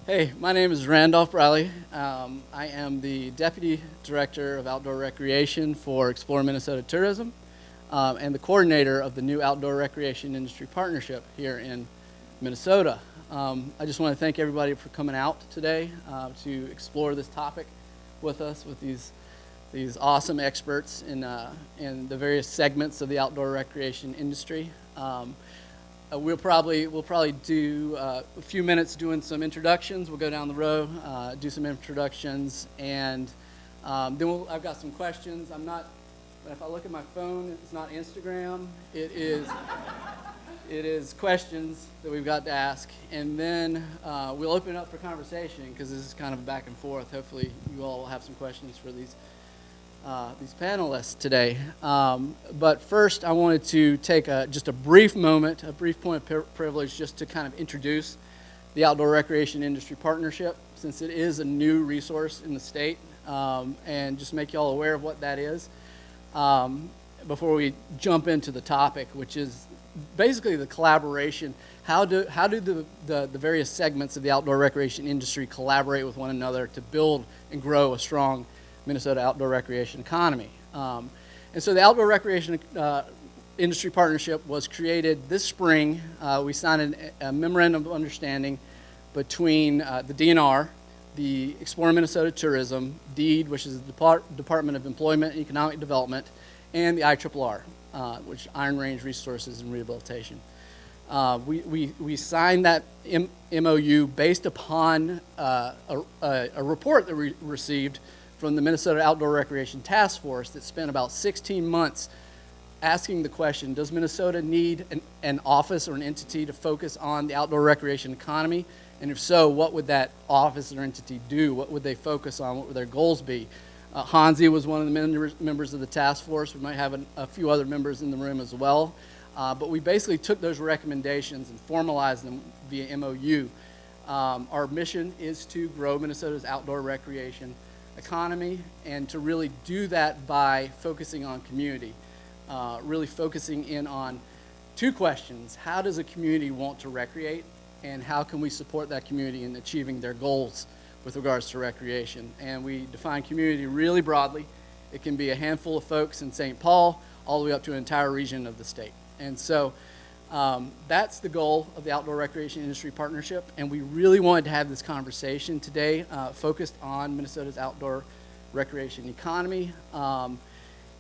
Hey, my name is Randolph Briley. I am the Deputy Director of Outdoor Recreation for Explore Minnesota Tourism and the coordinator of the new Outdoor Recreation Industry Partnership here in Minnesota. I just want to thank everybody for coming out today to explore this topic with us, with these awesome experts in the various segments of the outdoor recreation industry. We'll probably do a few minutes doing some introductions. We'll go down the row, do some introductions, and then I've got some questions. If I look at my phone, it's not Instagram. It is questions that we've got to ask, and then we'll open it up for conversation because this is kind of a back and forth. Hopefully, you all will have some questions for these panelists today. But first, I wanted to take just a brief moment, a brief point of privilege, just to kind of introduce the Outdoor Recreation Industry Partnership, since it is a new resource in the state, and just make you all aware of what that is before we jump into the topic, which is basically the collaboration. How do the various segments of the outdoor recreation industry collaborate with one another to build and grow a strong Minnesota outdoor recreation economy? And so the Outdoor Recreation Industry Partnership was created this spring. We signed a memorandum of understanding between the DNR, the Explore Minnesota Tourism, DEED, which is the Department of Employment and Economic Development, and the IRRR, which is Iron Range Resources and Rehabilitation. We signed that MOU based upon a report that we received from the Minnesota Outdoor Recreation Task Force that spent about 16 months asking the question, does Minnesota need an office or an entity to focus on the outdoor recreation economy? And if so, what would that office or entity do? What would they focus on? What would their goals be? Hansi was one of the members of the task force. We might have a few other members in the room as well. But we basically took those recommendations and formalized them via MOU. Our mission is to grow Minnesota's outdoor recreation economy, and to really do that by focusing on community, really focusing in on two questions. How does a community want to recreate, and how can we support that community in achieving their goals with regards to recreation? And we define community really broadly. It can be a handful of folks in St. Paul all the way up to an entire region of the state. And so that's the goal of the Outdoor Recreation Industry Partnership, and we really wanted to have this conversation today focused on Minnesota's outdoor recreation economy and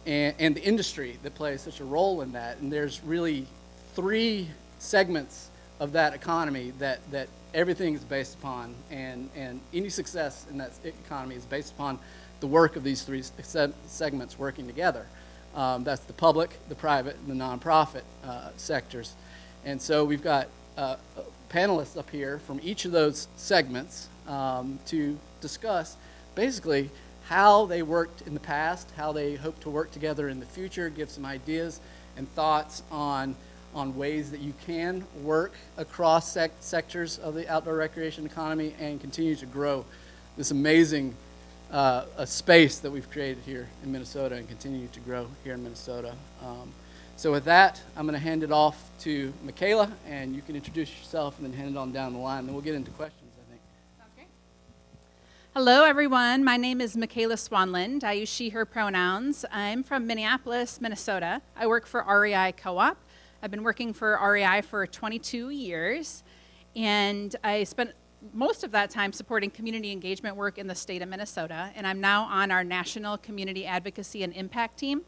the industry that plays such a role in that. And there's really three segments of that economy that everything is based upon, and any success in that economy is based upon the work of these three segments working together. That's the public, the private, and the nonprofit sectors. And so we've got panelists up here from each of those segments to discuss basically how they worked in the past, how they hope to work together in the future, give some ideas and thoughts on ways that you can work across sectors of the outdoor recreation economy and continue to grow this amazing a space that we've created here in Minnesota and continue to grow here in Minnesota. So with that, I'm going to hand it off to Mikaela, and you can introduce yourself and then hand it on down the line, and then we'll get into questions, I think. Sounds great. Hello, everyone. My name is Mikaela Swanlund. I use she, her pronouns. I'm from Minneapolis, Minnesota. I work for REI Co-op. I've been working for REI for 22 years, and I spent most of that time supporting community engagement work in the state of Minnesota, and I'm now on our National Community Advocacy and Impact Team,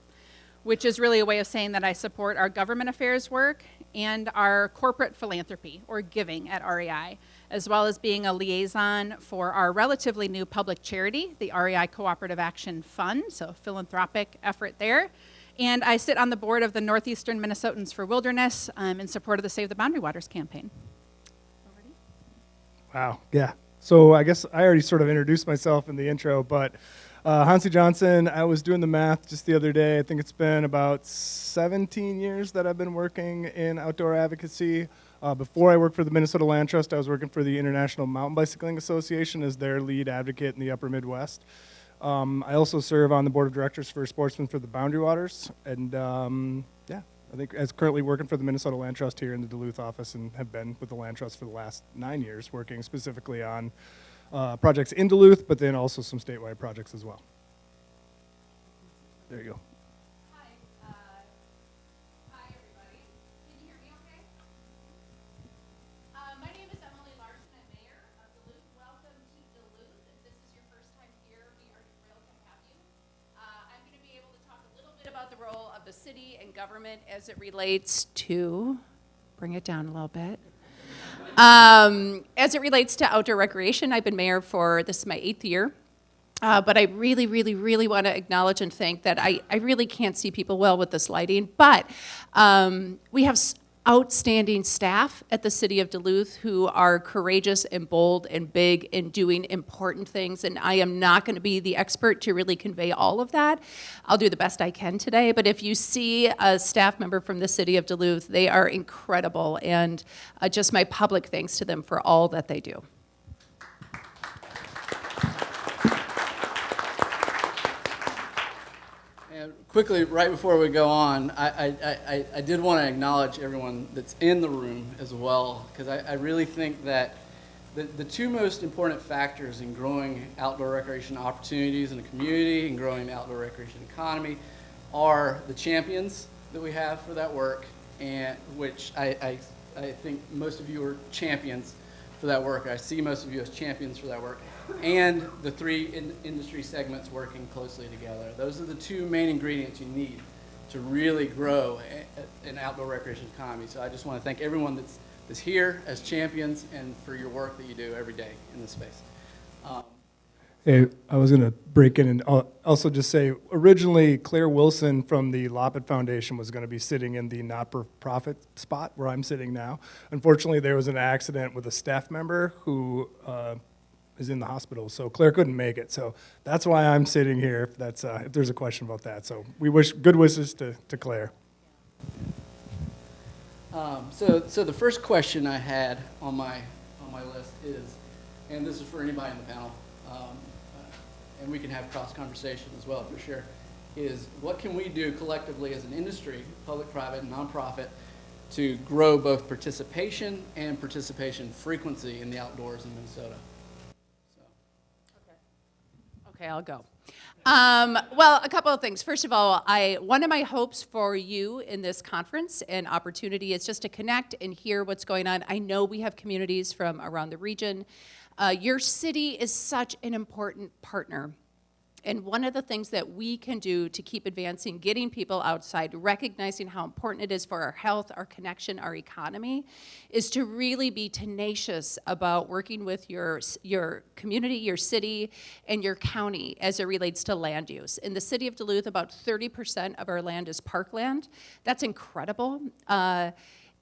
which is really a way of saying that I support our government affairs work and our corporate philanthropy, or giving, at REI, as well as being a liaison for our relatively new public charity, the REI Cooperative Action Fund, so philanthropic effort there. And I sit on the board of the Northeastern Minnesotans for Wilderness in support of the Save the Boundary Waters campaign. Wow, yeah. So I guess I already sort of introduced myself in the intro, but Hansi Johnson, I was doing the math just the other day. I think it's been about 17 years that I've been working in outdoor advocacy. Before I worked for the Minnesota Land Trust, I was working for the International Mountain Bicycling Association as their lead advocate in the upper Midwest. I also serve on the board of directors for Sportsmen for the Boundary Waters, and yeah, I think as currently working for the Minnesota Land Trust here in the Duluth office, and have been with the Land Trust for the last 9 years, working specifically on projects in Duluth, but then also some statewide projects as well. There you go. Hi, everybody. Can you hear me okay? My name is Larson. I'm mayor of Duluth. Welcome to Duluth. If this is your first time here, we are thrilled to have you. I'm going to be able to talk a little bit about the role of the city and government as it relates to, bring it down a little bit. As it relates to outdoor recreation, I've been mayor for, this is my 8th year. But I really, really, really want to acknowledge and thank that I really can't see people well with this lighting, but we have outstanding staff at the city of Duluth who are courageous and bold and big in doing important things, and I am not going to be the expert to really convey all of that. I'll do the best I can today, but if you see a staff member from the city of Duluth, they are incredible, and just my public thanks to them for all that they do. Quickly, right before we go on, I did want to acknowledge everyone that's in the room as well, because I really think that the two most important factors in growing outdoor recreation opportunities in the community and growing the outdoor recreation economy are the champions that we have for that work, and which I think most of you are champions for that work. I see most of you as champions for that work. And the three industry segments working closely together. Those are the two main ingredients you need to really grow an outdoor recreation economy. So I just want to thank everyone that's here as champions and for your work that you do every day in this space. Hey, I was going to break in and also just say, originally Claire Wilson from the Loppet Foundation was going to be sitting in the not-for-profit spot where I'm sitting now. Unfortunately, there was an accident with a staff member who is in the hospital, so Claire couldn't make it. So that's why I'm sitting here, if there's a question about that. So we wish good wishes to Claire. So the first question I had on my list is, and this is for anybody in the panel, and we can have cross conversation as well for sure, is what can we do collectively as an industry, public, private, and nonprofit, to grow both participation and participation frequency in the outdoors in Minnesota? Okay, I'll go. Well, a couple of things. First of all, one of my hopes for you in this conference and opportunity is just to connect and hear what's going on. I know we have communities from around the region. Your city is such an important partner. And one of the things that we can do to keep advancing, getting people outside, recognizing how important it is for our health, our connection, our economy, is to really be tenacious about working with your community, your city, and your county as it relates to land use. In the city of Duluth, about 30% of our land is parkland. That's incredible.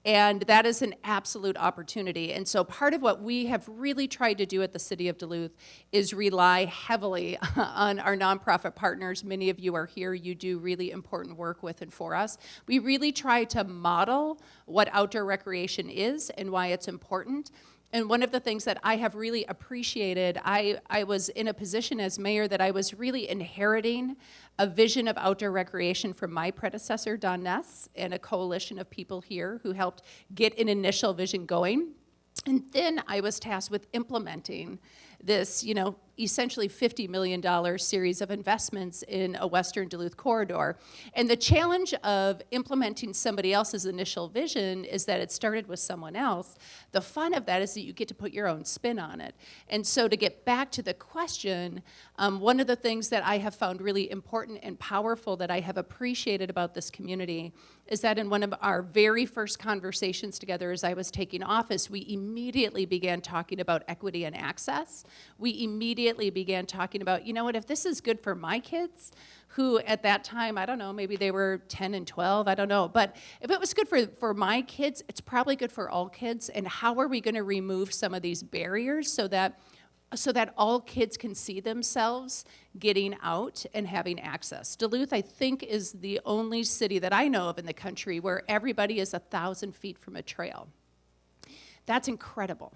And that is an absolute opportunity. And so part of what we have really tried to do at the City of Duluth is rely heavily on our nonprofit partners. Many of you are here. You do really important work with and for us. We really try to model what outdoor recreation is and why it's important. And one of the things that I have really appreciated, I was in a position as mayor that I was really inheriting a vision of outdoor recreation from my predecessor, Don Ness, and a coalition of people here who helped get an initial vision going. And then I was tasked with implementing this, essentially $50 million series of investments in a Western Duluth corridor. And the challenge of implementing somebody else's initial vision is that it started with someone else. The fun of that is that you get to put your own spin on it. And so to get back to the question, one of the things that I have found really important and powerful that I have appreciated about this community is that in one of our very first conversations together as I was taking office, we immediately began talking about equity and access. We immediately began talking about, if this is good for my kids, who at that time, I don't know, maybe they were 10 and 12, I don't know, but if it was good for my kids, it's probably good for all kids, and how are we going to remove some of these barriers so that all kids can see themselves getting out and having access. Duluth, I think, is the only city that I know of in the country where everybody is 1,000 feet from a trail. That's incredible.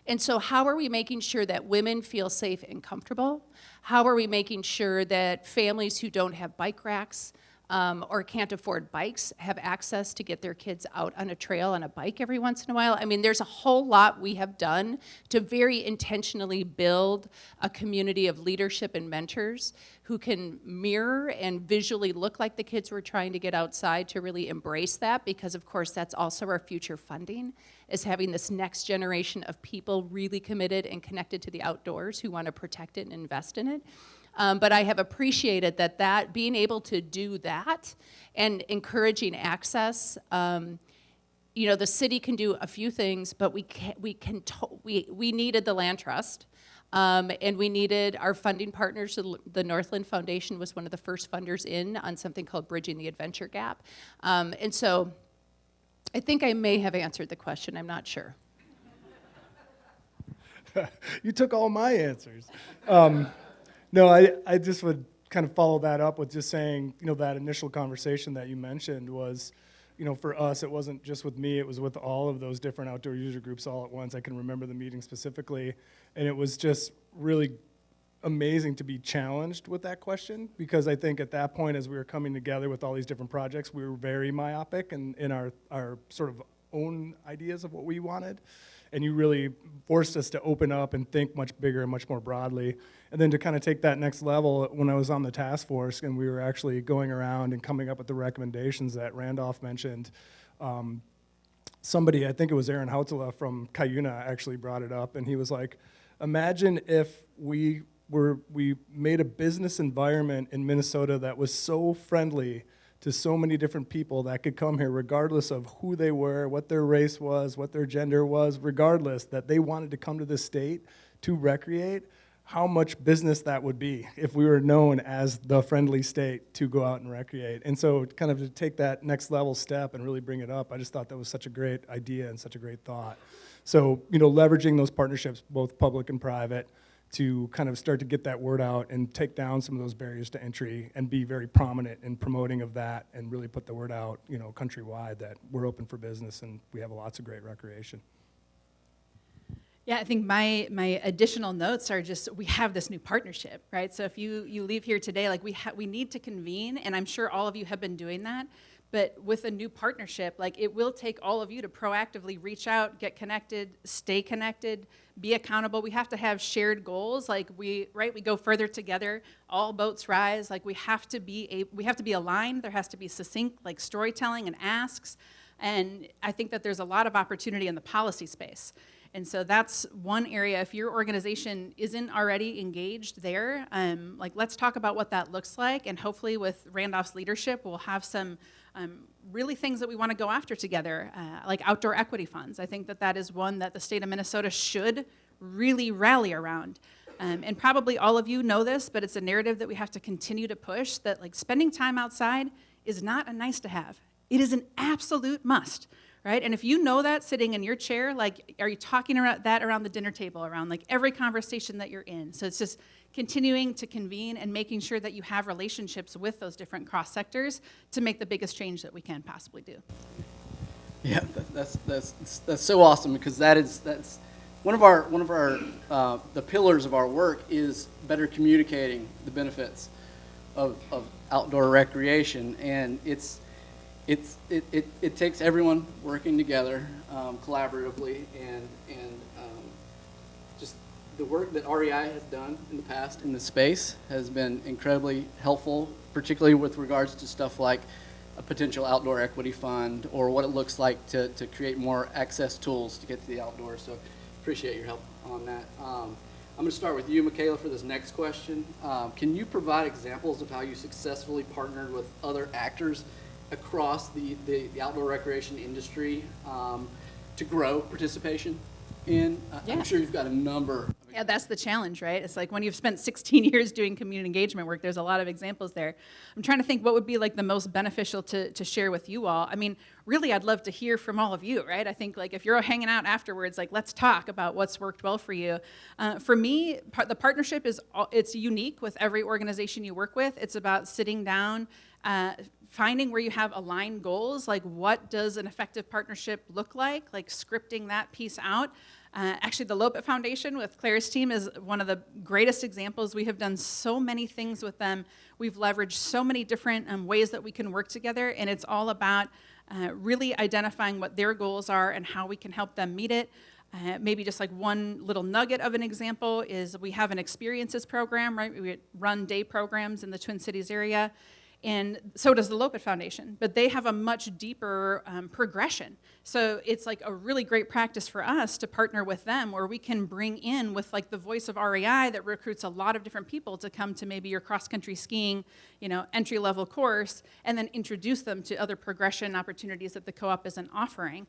And so how are we making sure that women feel safe and comfortable? How are we making sure that families who don't have bike racks or can't afford bikes have access to get their kids out on a trail on a bike every once in a while. I mean, there's a whole lot we have done to very intentionally build a community of leadership and mentors who can mirror and visually look like the kids we're trying to get outside, to really embrace that, because of course that's also our future funding, is having this next generation of people really committed and connected to the outdoors who want to protect it and invest in it. But I have appreciated that being able to do that and encouraging access. The city can do a few things, but we needed the land trust, and we needed our funding partners. The Northland Foundation was one of the first funders in on something called Bridging the Adventure Gap, and so I think I may have answered the question. I'm not sure. You took all my answers. No, I just would kind of follow that up with just saying, that initial conversation that you mentioned was, for us, it wasn't just with me, it was with all of those different outdoor user groups all at once. I can remember the meeting specifically, and it was just really amazing to be challenged with that question, because I think at that point, as we were coming together with all these different projects, we were very myopic in our sort of own ideas of what we wanted. And you really forced us to open up and think much bigger and much more broadly. And then to kind of take that next level, when I was on the task force and we were actually going around and coming up with the recommendations that Randolph mentioned, somebody, I think it was Aaron Hautala from Cuyuna, actually brought it up, and he was like, imagine if we made a business environment in Minnesota that was so friendly to so many different people that could come here regardless of who they were, what their race was, what their gender was, regardless, that they wanted to come to this state to recreate, how much business that would be if we were known as the friendly state to go out and recreate. And so kind of to take that next level step and really bring it up, I just thought that was such a great idea and such a great thought. So, leveraging those partnerships, both public and private, to kind of start to get that word out and take down some of those barriers to entry and be very prominent in promoting of that and really put the word out, countrywide, that we're open for business and we have lots of great recreation. Yeah, I think my additional notes are just, we have this new partnership, right? So if you leave here today, like we need to convene, and I'm sure all of you have been doing that, but with a new partnership, like it will take all of you to proactively reach out, get connected, stay connected, be accountable. We have to have shared goals. Like we go further together. All boats rise. Like we have to be aligned. There has to be succinct, like storytelling and asks. And I think that there's a lot of opportunity in the policy space. And so that's one area. If your organization isn't already engaged there, like let's talk about what that looks like. And hopefully with Randolph's leadership, we'll have some really things that we want to go after together, like outdoor equity funds. I think that is one that the state of Minnesota should really rally around. And probably all of you know this, but it's a narrative that we have to continue to push, that like spending time outside is not a nice to have. It is an absolute must. Right? And if you know that sitting in your chair, like, are you talking about that around the dinner table, around like every conversation that you're in? So it's just continuing to convene and making sure that you have relationships with those different cross sectors to make the biggest change that we can possibly do. Yeah, that's so awesome, because that's one of our the pillars of our work is better communicating the benefits of outdoor recreation, and it takes everyone working together collaboratively, and just the work that REI has done in the past in this space has been incredibly helpful, particularly with regards to stuff like a potential outdoor equity fund or what it looks like to create more access tools to get to the outdoors. So appreciate your help on that. I'm going to start with you, Mikaela, for this next question. Can you provide examples of how you successfully partnered with other actors across the outdoor recreation industry to grow participation in? Yeah. I'm sure you've got a number. Yeah, that's the challenge, right? It's like when you've spent 16 years doing community engagement work, there's a lot of examples there. I'm trying to think what would be like the most beneficial to share with you all. I mean, really, I'd love to hear from all of you, right? I think like if you're hanging out afterwards, like let's talk about what's worked well for you. For me, the partnership it's unique with every organization you work with. It's about sitting down, finding where you have aligned goals, like what does an effective partnership look like scripting that piece out. Actually, the Lopet Foundation with Claire's team is one of the greatest examples. We have done so many things with them. We've leveraged so many different ways that we can work together, and it's all about really identifying what their goals are and how we can help them meet it. Maybe just like one little nugget of an example is we have an experiences program, right? We run day programs in the Twin Cities area, and so does the Lopet Foundation, but they have a much deeper progression. So it's like a really great practice for us to partner with them where we can bring in with like the voice of REI that recruits a lot of different people to come to maybe your cross-country skiing, entry-level course, and then introduce them to other progression opportunities that the co-op isn't offering.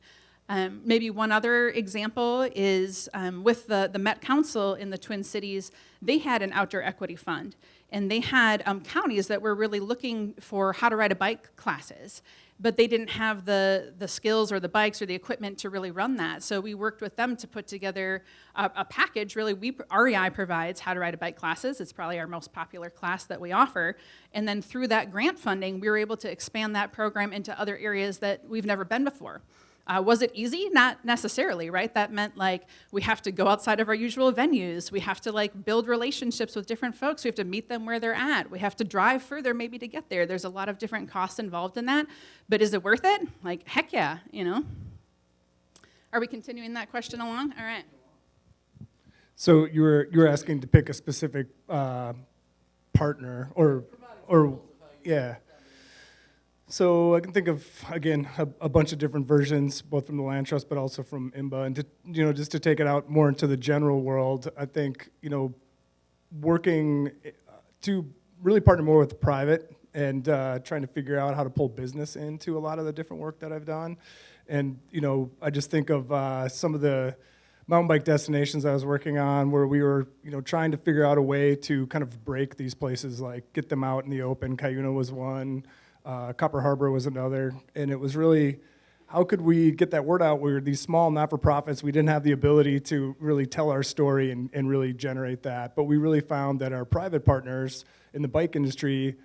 Maybe one other example is with the Met Council in the Twin Cities, they had an outdoor equity fund, and they had counties that were really looking for how to ride a bike classes, but they didn't have the skills or the bikes or the equipment to really run that. So we worked with them to put together a package. Really, REI provides how to ride a bike classes. It's probably our most popular class that we offer. And then through that grant funding, we were able to expand that program into other areas that we've never been before. Was it easy? Not necessarily, right? That meant like we have to go outside of our usual venues. We have to like build relationships with different folks. We have to meet them where they're at. We have to drive further maybe to get there. There's a lot of different costs involved in that. But is it worth it? Like, heck yeah, Are we continuing that question along? All right. So you were asking to pick a specific partner or yeah. So I can think of, again, a bunch of different versions, both from the Land Trust, but also from IMBA. And just to take it out more into the general world, I think, working to really partner more with the private and trying to figure out how to pull business into a lot of the different work that I've done. And, I just think of some of the mountain bike destinations I was working on where we were, trying to figure out a way to kind of break these places, like get them out in the open. Cuyuna was one. Copper Harbor was another, and it was really, how could we get that word out? We were these small not-for-profits. We didn't have the ability to really tell our story and really generate that, but we really found that our private partners in the bike industry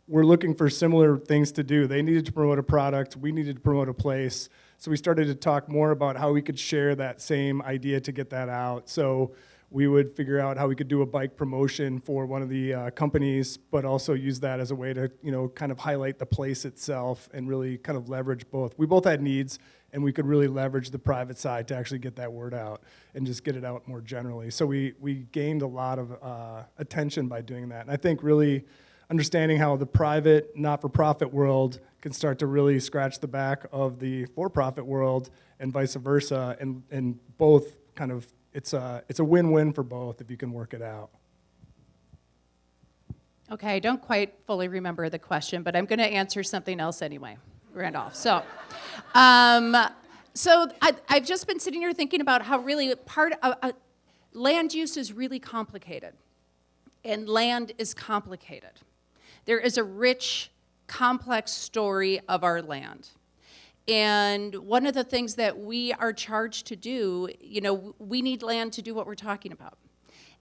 were looking for similar things to do. They needed to promote a product. We needed to promote a place. So we started to talk more about how we could share that same idea to get that out. So we would figure out how we could do a bike promotion for one of the companies, but also use that as a way to, kind of highlight the place itself and really kind of leverage both. We both had needs, and we could really leverage the private side to actually get that word out and just get it out more generally. So we gained a lot of attention by doing that. And I think really understanding how the private, not-for-profit world can start to really scratch the back of the for-profit world and vice versa, and both kind of, it's a win-win for both if you can work it out. Okay, I don't quite fully remember the question, but I'm going to answer something else anyway, Randolph. So I've just been sitting here thinking about how really land use is really complicated, and land is complicated. There is a rich, complex story of our land. And one of the things that we are charged to do, we need land to do what we're talking about.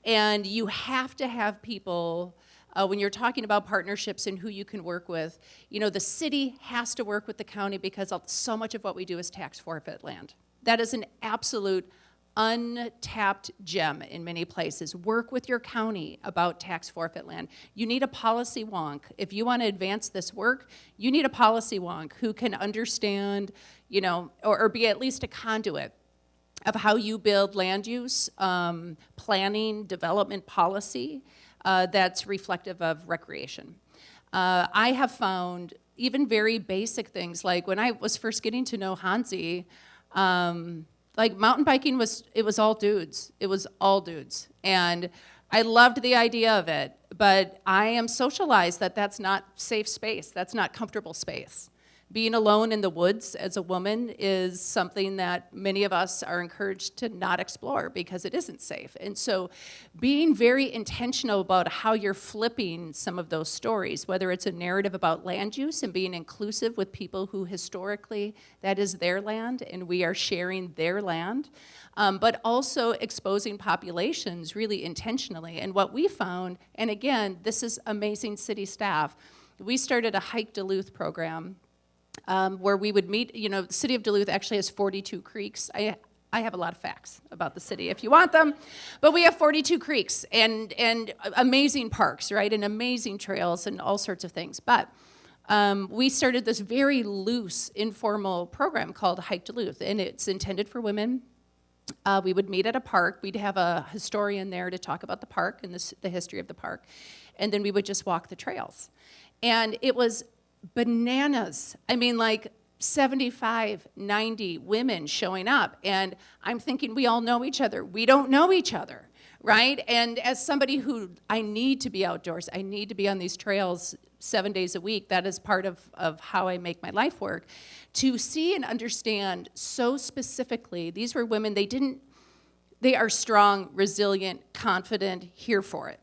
And you have to have people, when you're talking about partnerships and who you can work with, the city has to work with the county because so much of what we do is tax forfeit land. That is an absolute untapped gem in many places. Work with your county about tax forfeit land. You need a policy wonk. If you want to advance this work, you need a policy wonk who can understand, or be at least a conduit of how you build land use, planning, development policy that's reflective of recreation. I have found even very basic things, like when I was first getting to know Hansi, like mountain biking was all dudes. It was all dudes. And I loved the idea of it, but I am socialized that that's not safe space. That's not comfortable space. Being alone in the woods as a woman is something that many of us are encouraged to not explore because it isn't safe. And so being very intentional about how you're flipping some of those stories, whether it's a narrative about land use and being inclusive with people who historically that is their land and we are sharing their land, but also exposing populations really intentionally. And what we found, and again, this is amazing city staff, we started a Hike Duluth program where we would meet. The city of Duluth actually has 42 creeks. I have a lot of facts about the city if you want them. But we have 42 creeks and amazing parks, right? And amazing trails and all sorts of things. But we started this very loose, informal program called Hike Duluth, and it's intended for women. We would meet at a park. We'd have a historian there to talk about the park and the history of the park. And then we would just walk the trails. And it was bananas. I mean, like 75, 90 women showing up. And I'm thinking, we all know each other. We don't know each other, right? And as somebody who, I need to be outdoors, I need to be on these trails 7 days a week. That is part of how I make my life work. To see and understand so specifically, these were women, they are strong, resilient, confident, here for it.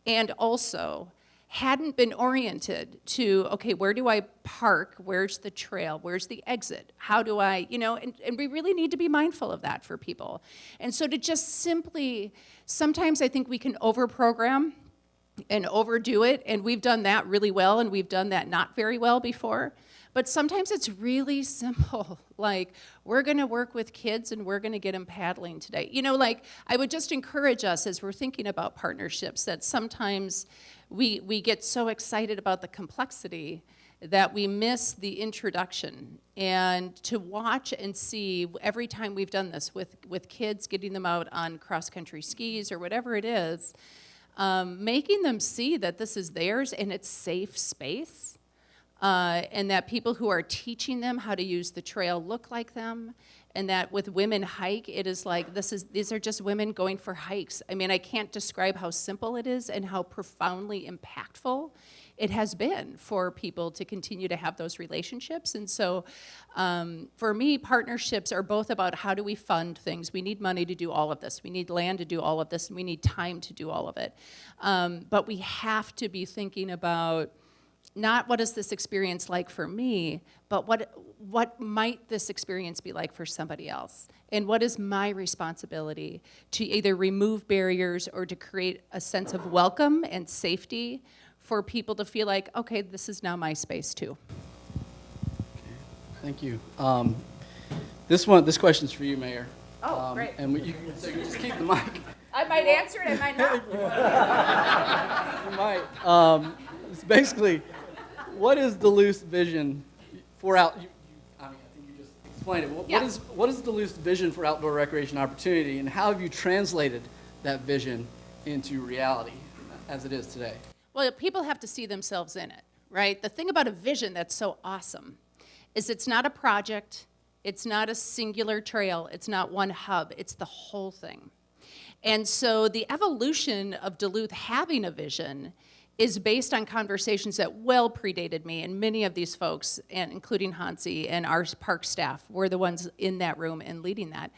And also hadn't been oriented to, okay, where do I park? Where's the trail? Where's the exit? How do I, and we really need to be mindful of that for people. And so to just simply, sometimes I think we can overprogram and overdo it, and we've done that really well, and we've done that not very well before. But sometimes it's really simple, like, we're gonna work with kids and we're gonna get them paddling today. I would just encourage us as we're thinking about partnerships that sometimes we get so excited about the complexity that we miss the introduction. And to watch and see, every time we've done this with kids, getting them out on cross-country skis or whatever it is, making them see that this is theirs and it's safe space. And that people who are teaching them how to use the trail look like them, and that with Women Hike, it is like, these are just women going for hikes. I mean, I can't describe how simple it is and how profoundly impactful it has been for people to continue to have those relationships. And so for me, partnerships are both about how do we fund things. We need money to do all of this. We need land to do all of this, and we need time to do all of it. But we have to be thinking about not what is this experience like for me, but what might this experience be like for somebody else? And what is my responsibility to either remove barriers or to create a sense of welcome and safety for people to feel like, okay, this is now my space too. Thank you. This question's for you, Mayor. Oh, great. And so you just keep the mic. I might answer it, I might not. You might. It's basically, what is Duluth's vision for I think you just explained it. What is Duluth's vision for outdoor recreation opportunity, and how have you translated that vision into reality as it is today? Well, people have to see themselves in it, right? The thing about a vision that's so awesome is it's not a project, it's not a singular trail, it's not one hub, it's the whole thing. And so the evolution of Duluth having a vision is based on conversations that well predated me, and many of these folks, and including Hansi and our park staff, were the ones in that room and leading that.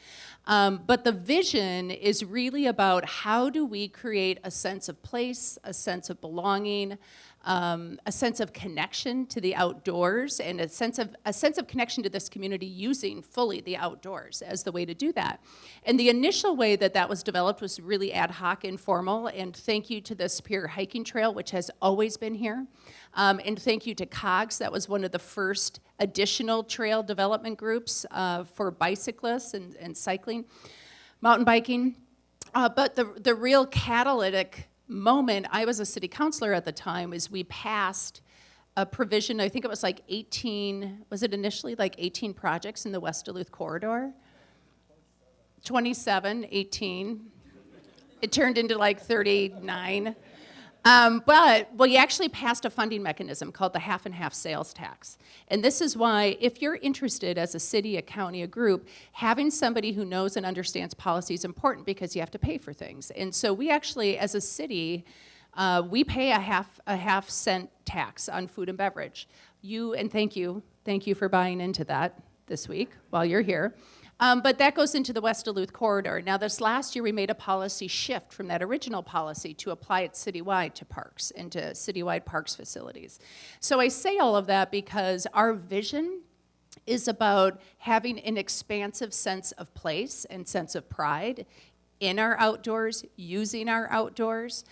But the vision is really about how do we create a sense of place, a sense of belonging, a sense of connection to the outdoors, and a sense of connection to this community using fully the outdoors as the way to do that. And the initial way that was developed was really ad hoc, informal, and thank you to the Superior Hiking Trail, which has always been here. And thank you to COGS. That was one of the first additional trail development groups for bicyclists and cycling, mountain biking. But the real catalytic moment, I was a city councilor at the time, is we passed a provision, I think it was like 18, was it initially like 18 projects in the West Duluth corridor? 27, 18. It turned into like 39. But we actually passed a funding mechanism called the half and half sales tax. And this is why, if you're interested as a city, a county, a group, having somebody who knows and understands policy is important because you have to pay for things. And so we actually, as a city, we pay a half cent tax on food and beverage. Thank you for buying into that this week while you're here. But that goes into the West Duluth corridor. Now, this last year, we made a policy shift from that original policy to apply it citywide to parks and to citywide parks facilities. So I say all of that because our vision is about having an expansive sense of place and sense of pride in our outdoors, using our outdoors,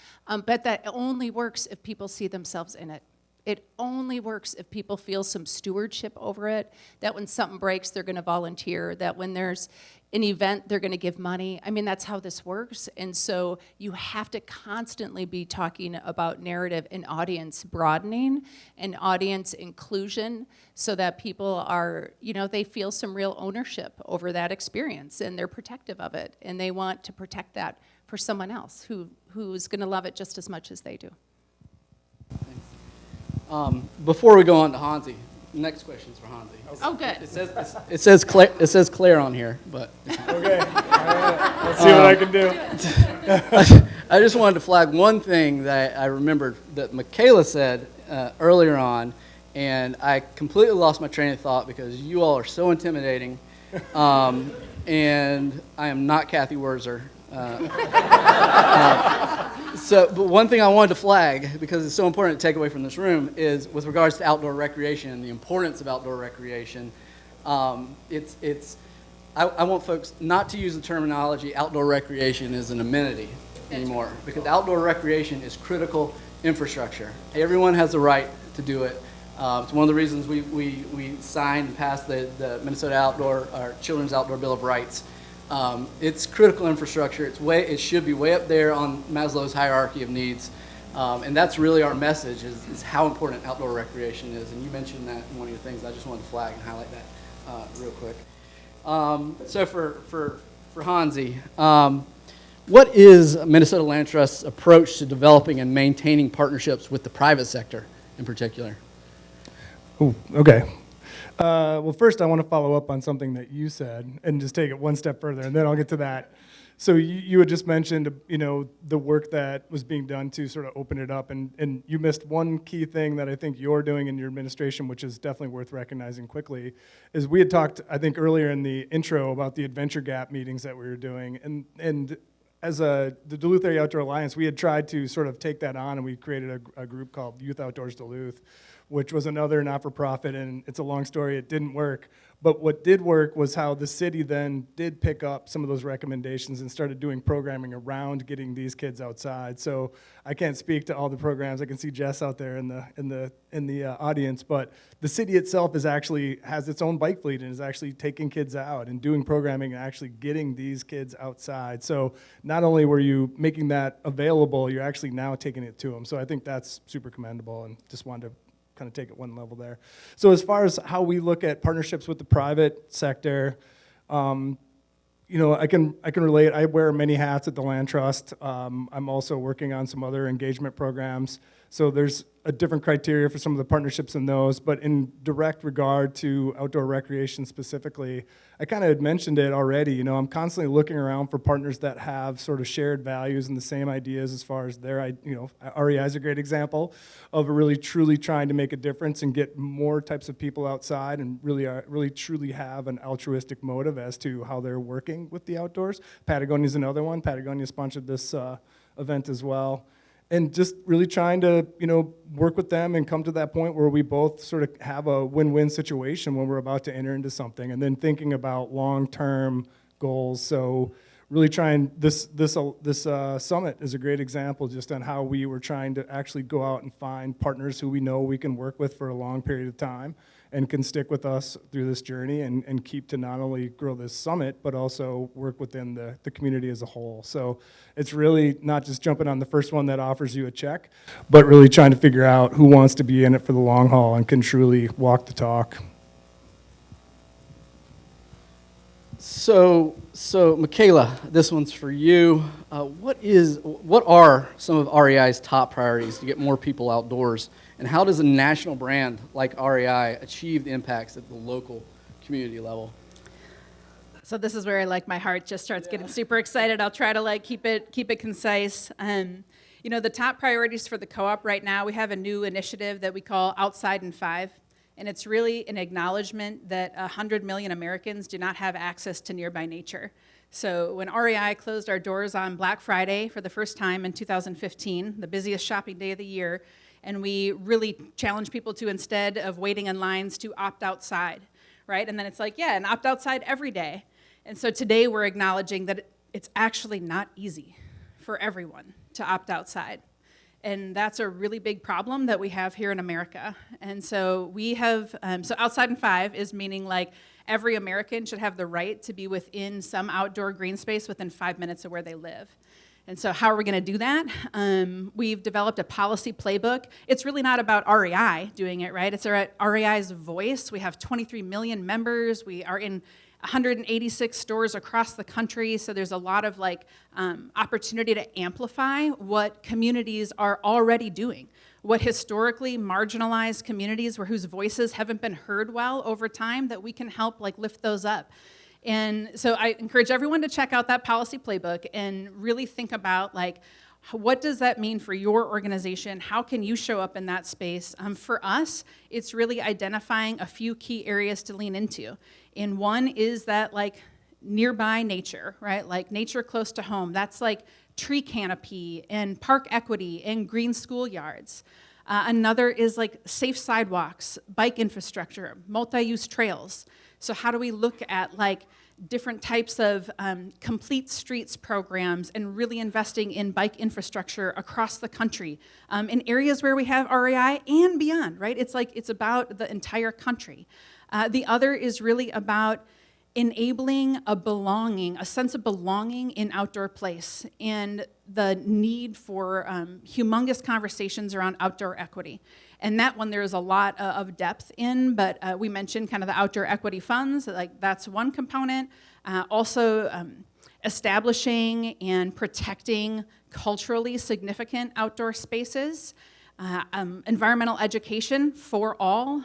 but that only works if people see themselves in it. It only works if people feel some stewardship over it, that when something breaks, they're going to volunteer, that when there's an event, they're going to give money. I mean, that's how this works. And so you have to constantly be talking about narrative and audience broadening and audience inclusion so that people are, they feel some real ownership over that experience and they're protective of it. And they want to protect that for someone else who's going to love it just as much as they do. Before we go on to Hansi, next question's for Hansi. Oh, good. It says Claire on here, but Okay. All right. Let's see what I can do. I just wanted to flag one thing that I remembered that Mikaela said earlier on, and I completely lost my train of thought because you all are so intimidating, and I am not Kathy Wurzer. But one thing I wanted to flag, because it's so important to take away from this room, is with regards to outdoor recreation and the importance of outdoor recreation. I want folks not to use the terminology outdoor recreation as an amenity anymore, because outdoor recreation is critical infrastructure. Everyone has the right to do it. It's one of the reasons we signed and passed the Minnesota Children's Outdoor Bill of Rights. It's critical infrastructure. It should be way up there on Maslow's hierarchy of needs, and that's really our message: is how important outdoor recreation is. And you mentioned that in one of your things. I just wanted to flag and highlight that real quick. So for Hansi, what is Minnesota Land Trust's approach to developing and maintaining partnerships with the private sector in particular? Ooh, okay. Well, first I want to follow up on something that you said and just take it one step further, and then I'll get to that. So you had just mentioned, the work that was being done to sort of open it up, and you missed one key thing that I think you're doing in your administration, which is definitely worth recognizing quickly, is we had talked, I think, earlier in the intro about the Adventure Gap meetings that we were doing, and as the Duluth Area Outdoor Alliance, we had tried to sort of take that on, and we created a group called Youth Outdoors Duluth, which was another not-for-profit, and it's a long story, it didn't work. But what did work was how the city then did pick up some of those recommendations and started doing programming around getting these kids outside. So I can't speak to all the programs. I can see Jess out there in the audience, but the city itself has its own bike fleet and is actually taking kids out and doing programming and actually getting these kids outside. So not only were you making that available, you're actually now taking it to them. So I think that's super commendable, and just wanted to kind of take it one level there. So as far as how we look at partnerships with the private sector, I can relate. I wear many hats at the Land Trust. I'm also working on some other engagement programs. So there's a different criteria for some of the partnerships in those, but in direct regard to outdoor recreation specifically, I kind of had mentioned it already. I'm constantly looking around for partners that have sort of shared values and the same ideas as far as their, REI is a great example of really truly trying to make a difference and get more types of people outside and really truly have an altruistic motive as to how they're working with the outdoors. Patagonia's another one. Patagonia sponsored this event as well. And just really trying to, work with them and come to that point where we both sort of have a win-win situation when we're about to enter into something, and then thinking about long-term goals. So really trying, this summit is a great example just on how we were trying to actually go out and find partners who we know we can work with for a long period of time and can stick with us through this journey and keep to not only grow this summit, but also work within the community as a whole. So it's really not just jumping on the first one that offers you a check, but really trying to figure out who wants to be in it for the long haul and can truly walk the talk. So Mikaela, this one's for you. What are some of REI's top priorities to get more people outdoors, and how does a national brand like REI achieve the impacts at the local community level? So this is where my heart just starts getting super excited. I'll try to keep it concise. The top priorities for the co-op right now, we have a new initiative that we call Outside in 5. And it's really an acknowledgement that 100 million Americans do not have access to nearby nature. So when REI closed our doors on Black Friday for the first time in 2015, the busiest shopping day of the year, and we really challenged people to, instead of waiting in lines, to opt outside, right? And then it's and opt outside every day. And so today we're acknowledging that it's actually not easy for everyone to opt outside. And that's a really big problem that we have here in America. And so we have, so outside in 5 is meaning like every American should have the right to be within some outdoor green space within 5 minutes of where they live. And so how are we going to do that? We've developed a policy playbook. It's really not about REI doing it, right? It's REI's voice. We have 23 million members. We are in 186 stores across the country, so there's a lot of opportunity to amplify what communities are already doing, what historically marginalized communities whose voices haven't been heard well over time, that we can help lift those up. And so I encourage everyone to check out that policy playbook and really think about what does that mean for your organization? How can you show up in that space? For us, it's really identifying a few key areas to lean into. And one is that nearby nature, right? Like nature close to home. That's like tree canopy and park equity and green schoolyards. Another is safe sidewalks, bike infrastructure, multi-use trails. So how do we look at different types of complete streets programs and really investing in bike infrastructure across the country in areas where we have REI and beyond, right? It's about the entire country. The other is really about enabling a sense of belonging in outdoor place, and the need for humongous conversations around outdoor equity. And that one, there's a lot of depth in, but we mentioned kind of the outdoor equity funds, that's one component. Also establishing and protecting culturally significant outdoor spaces. Environmental education for all,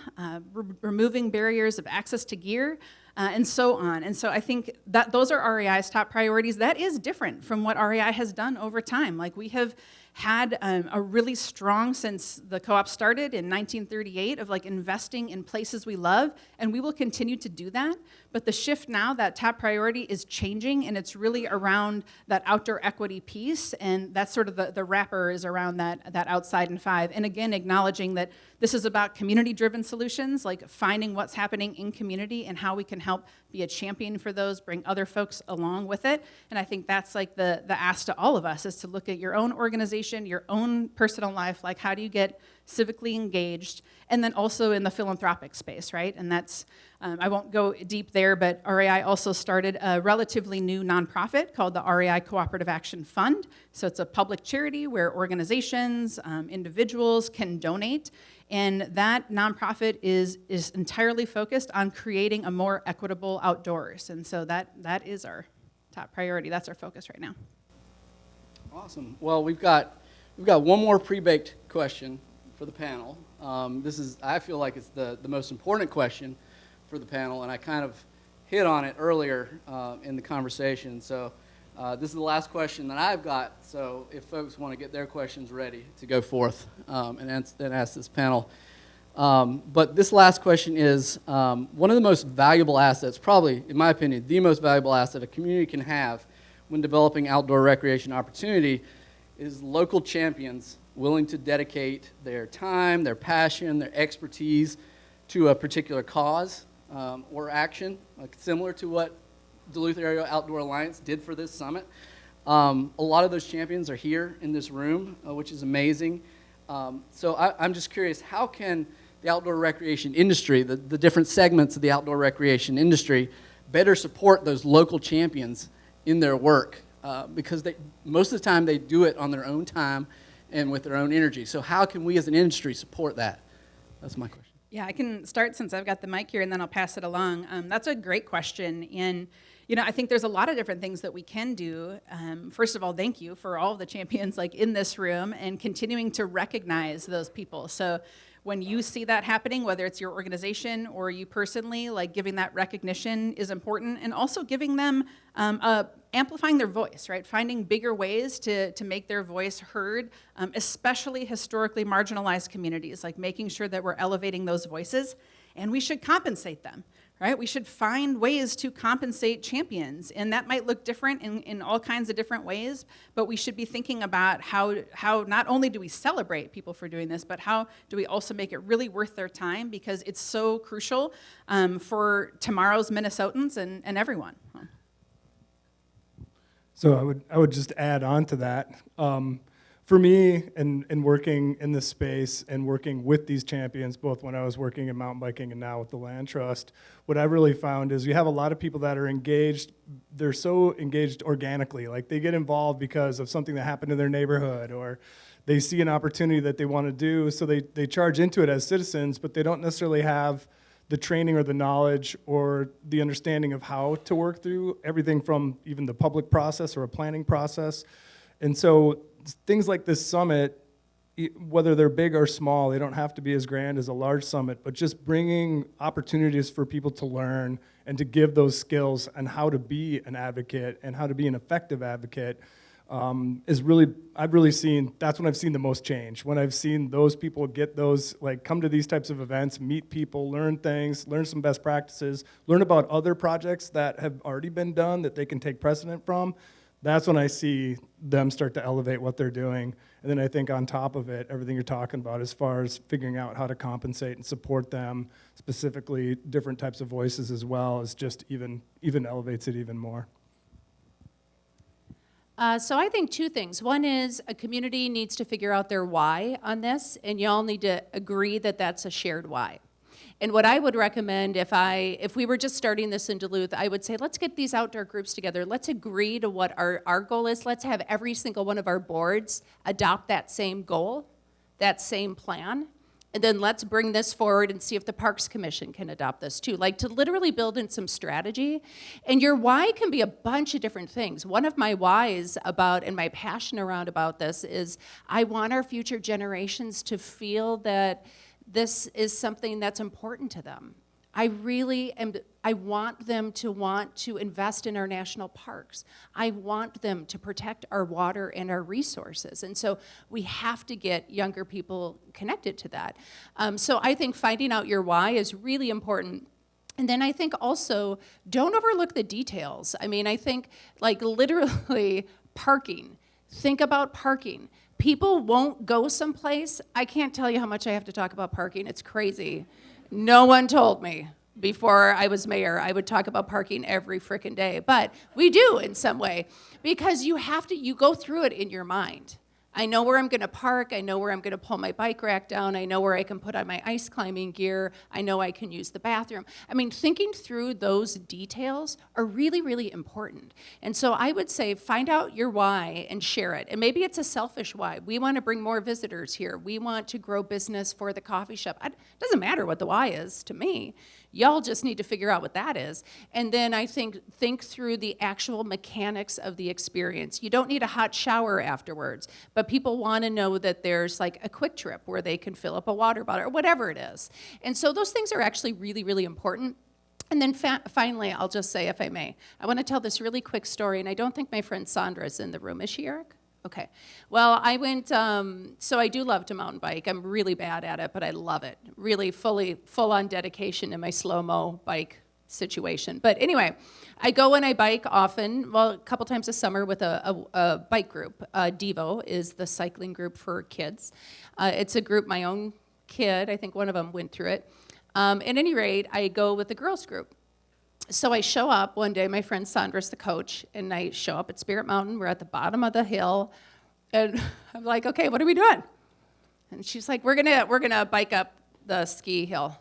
removing barriers of access to gear, and so on. And so I think that those are REI's top priorities. That is different from what REI has done over time. We have had a really strong, since the co-op started in 1938, of investing in places we love, and we will continue to do that. But the shift now, that top priority is changing, and it's really around that outdoor equity piece, and that's sort of the wrapper is around that outside in 5. And again, acknowledging that this is about community-driven solutions, finding what's happening in community and how we can help be a champion for those, bring other folks along with it. And I think that's the ask to all of us, is to look at your own organization, your own personal life, how do you get civically engaged, and then also in the philanthropic space, right? And that's, I won't go deep there, but REI also started a relatively new nonprofit called the REI Cooperative Action Fund. So it's a public charity where organizations, individuals can donate, and that nonprofit is entirely focused on creating a more equitable outdoors. And so that is our top priority. That's our focus right now. Awesome. Well, we've got one more pre-baked question for the panel. I feel like it's the most important question for the panel, and I kind of hit on it earlier in the conversation. So this is the last question that I've got. So if folks want to get their questions ready to go forth and ask this panel. But this last question is one of the most valuable assets, probably, in my opinion, the most valuable asset a community can have when developing outdoor recreation opportunity is local champions willing to dedicate their time, their passion, their expertise to a particular cause or action, similar to what Duluth Area Outdoor Alliance did for this summit. A lot of those champions are here in this room, which is amazing. So I'm just curious, how can the outdoor recreation industry, the different segments of the outdoor recreation industry, better support those local champions in their work? Because most of the time they do it on their own time and with their own energy. So how can we as an industry support that? That's my question. Yeah, I can start since I've got the mic here, and then I'll pass it along. That's a great question, and I think there's a lot of different things that we can do. First of all, thank you for all of the champions in this room and continuing to recognize those people. So when you see that happening, whether it's your organization or you personally, giving that recognition is important, and also giving them amplifying their voice, right? Finding bigger ways to make their voice heard, especially historically marginalized communities, making sure that we're elevating those voices, and we should compensate them, right? We should find ways to compensate champions, and that might look different in all kinds of different ways, but we should be thinking about how not only do we celebrate people for doing this, but how do we also make it really worth their time, because it's so crucial for tomorrow's Minnesotans and everyone. So I would just add on to that. for me, and working in this space and working with these champions, both when I was working in mountain biking and now with the Land Trust, what I've really found is you have a lot of people that are engaged. They're so engaged organically, like they get involved because of something that happened in their neighborhood, or they see an opportunity that they want to do, so they charge into it as citizens, but they don't necessarily have the training or the knowledge or the understanding of how to work through everything from even the public process or a planning process. And so things like this summit, whether they're big or small, they don't have to be as grand as a large summit, but just bringing opportunities for people to learn and to give those skills on how to be an advocate and how to be an effective advocate is really, I've really seen, that's when I've seen the most change. When I've seen those people get those, like come to these types of events, meet people, learn things, learn some best practices, learn about other projects that have already been done that they can take precedent from. That's when I see them start to elevate what they're doing. And then I think on top of it, everything you're talking about as far as figuring out how to compensate and support them, specifically different types of voices as well, is just even elevates it even more. So I think two things. One is a community needs to figure out their why on this, and you all need to agree that that's a shared why. And what I would recommend if we were just starting this in Duluth, I would say, let's get these outdoor groups together. Let's agree to what our goal is. Let's have every single one of our boards adopt that same goal, that same plan. And then let's bring this forward and see if the Parks Commission can adopt this too. Like to literally build in some strategy. And your why can be a bunch of different things. One of my whys and my passion around about this is I want our future generations to feel that this is something that's important to them. I want them to want to invest in our national parks. I want them to protect our water and our resources. And so we have to get younger people connected to that. So I think finding out your why is really important. And then I think also, don't overlook the details. I mean, I think like literally parking. Think about parking. People won't go someplace. I can't tell you how much I have to talk about parking. It's crazy. No one told me before I was mayor I would talk about parking every frickin' day, but we do in some way because you go through it in your mind. I know where I'm gonna park, I know where I'm gonna pull my bike rack down, I know where I can put on my ice climbing gear, I know I can use the bathroom. I mean, thinking through those details are really, really important. And so I would say find out your why and share it. And maybe it's a selfish why. We wanna bring more visitors here. We want to grow business for the coffee shop. It doesn't matter what the why is to me. Y'all just need to figure out what that is. And then I think through the actual mechanics of the experience. You don't need a hot shower afterwards, but people want to know that there's like a quick trip where they can fill up a water bottle or whatever it is. And so those things are actually really, really important. And then finally, I'll just say, if I may, I want to tell this really quick story, and I don't think my friend Sandra is in the room. Is she, Eric? Okay. Well, I went, so I do love to mountain bike. I'm really bad at it, but I love it. Really full-on dedication in my slow-mo bike situation. But anyway, I go and I bike often, well, a couple times a summer with a bike group. Devo is the cycling group for kids. It's a group, my own kid, I think one of them went through it. At any rate, I go with the girls group. So I show up one day, my friend Sandra's the coach, and I show up at Spirit Mountain. We're at the bottom of the hill, and I'm like, okay, what are we doing? And she's like, we're gonna bike up the ski hill.